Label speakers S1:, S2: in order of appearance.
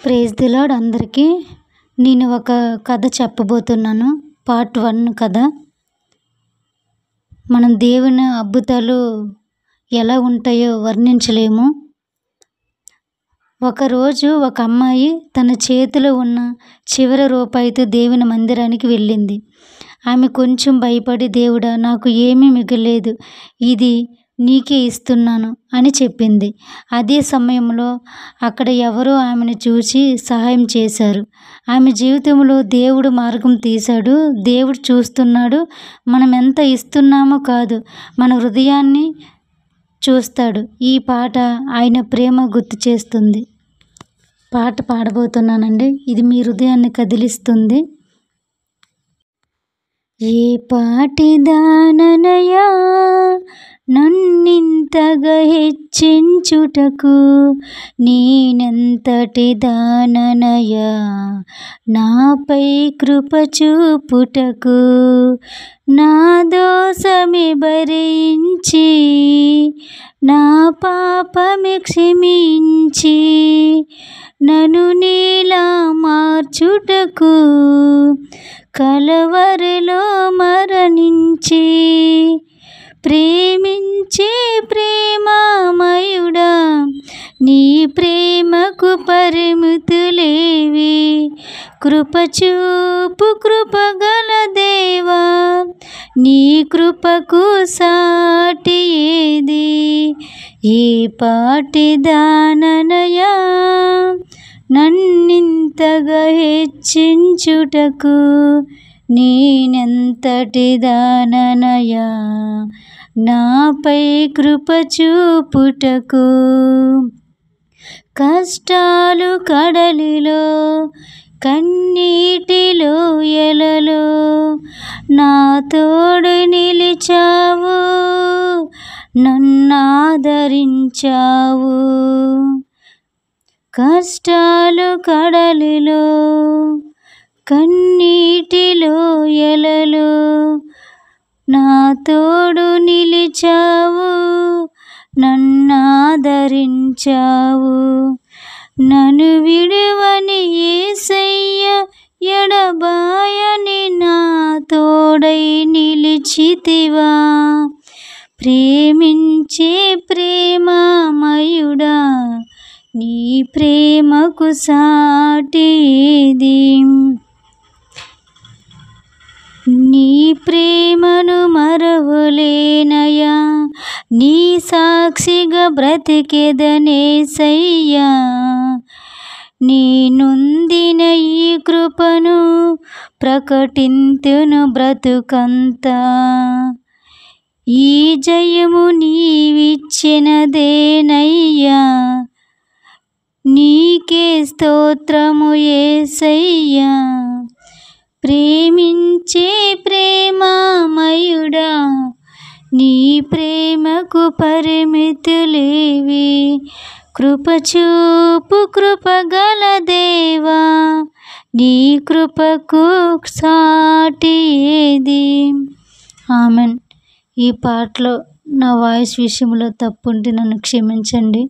S1: Praise the lord అందరికీ. నేను ఒక కథ చెప్పబోతున్నాను. పార్ట్ 1 కథ. మనం దేవుని అద్భుతాలు ఎలా ఉంటాయో వర్ణించలేము. ఒకరోజు ఒక అమ్మాయి తన చేతిలో ఉన్న చివరి రూపాయితో దేవుని మందిరానికి వెళ్ళింది. ఆమె కొంచెం భయపడి, దేవుడా, నాకు ఏమీ మిగలేదు, ఇది నీకే ఇస్తున్నాను అని చెప్పింది. అదే సమయంలో అక్కడ ఎవరో ఆమెను చూసి సహాయం చేశారు. ఆమె జీవితంలో దేవుడు మార్గం తీశాడు. దేవుడు చూస్తున్నాడు. మనం ఎంత ఇస్తున్నామో కాదు, మన హృదయాన్ని చూస్తాడు. ఈ పాట ఆయన ప్రేమ గుర్తు చేస్తుంది. పాట పాడబోతున్నానండి. ఇది మీ హృదయాన్ని కదిలిస్తుంది. ఏ పాటిదాననయా నన్నింతగా హెచ్చించుటకు, నేనెంతటి దాననయా నాపై కృప చూపుటకు, నా దోషమే భరించి నా పాపమే క్షమించి నన్ను నీలా మార్చుటకు, కలవరిలో మరణించి ప్రేమించే ప్రేమమయుడా, నీ ప్రేమకు పరిమితులేవి. కృప చూపు కృపగల దేవా, నీ కృపకు సాటి ఏది? ఏ పాటి దాననయా నన్నింతగా హెచ్చించుటకు, నేనెంతటి దాననయా నాపై కృప చూపుటకు. కష్టాలు కడలిలో కన్నీటిలో ఎలలో నా తోడు నిలిచావు, నన్నాదరించావు. కష్టాలు కడలిలో కన్నీటిలో ఎలలో నా తోడు నిలిచావు, నన్నాదరించావు. నన్ను విడువని యేసయ్య, ఎడబాయని నా తోడై నిలిచితివా. ప్రేమించే ప్రేమమయుడా, నీ ప్రేమకు సాటి ఏది? నీ ప్రేమను మరవలేనయా, నీ సాక్షిగా బ్రతికెదనేసయ్యా. నేనొందిన ఈ కృపను ప్రకటింతును బ్రతుకంతా. ఈ జయము నీవిచ్చినదేనయ్యా, నీకే స్తోత్రము యేసయ్యా. ప్రేమించే ప్రేమమయుడా, నీ ప్రేమకు పరిమితులేవి. కృప చూపు కృపగల దేవా, నీ కృపకు సాటి ఏది? ఆమెన్. ఈ పాటలో నా వాయిస్ విషయంలో తప్పుంటే నన్ను క్షమించండి.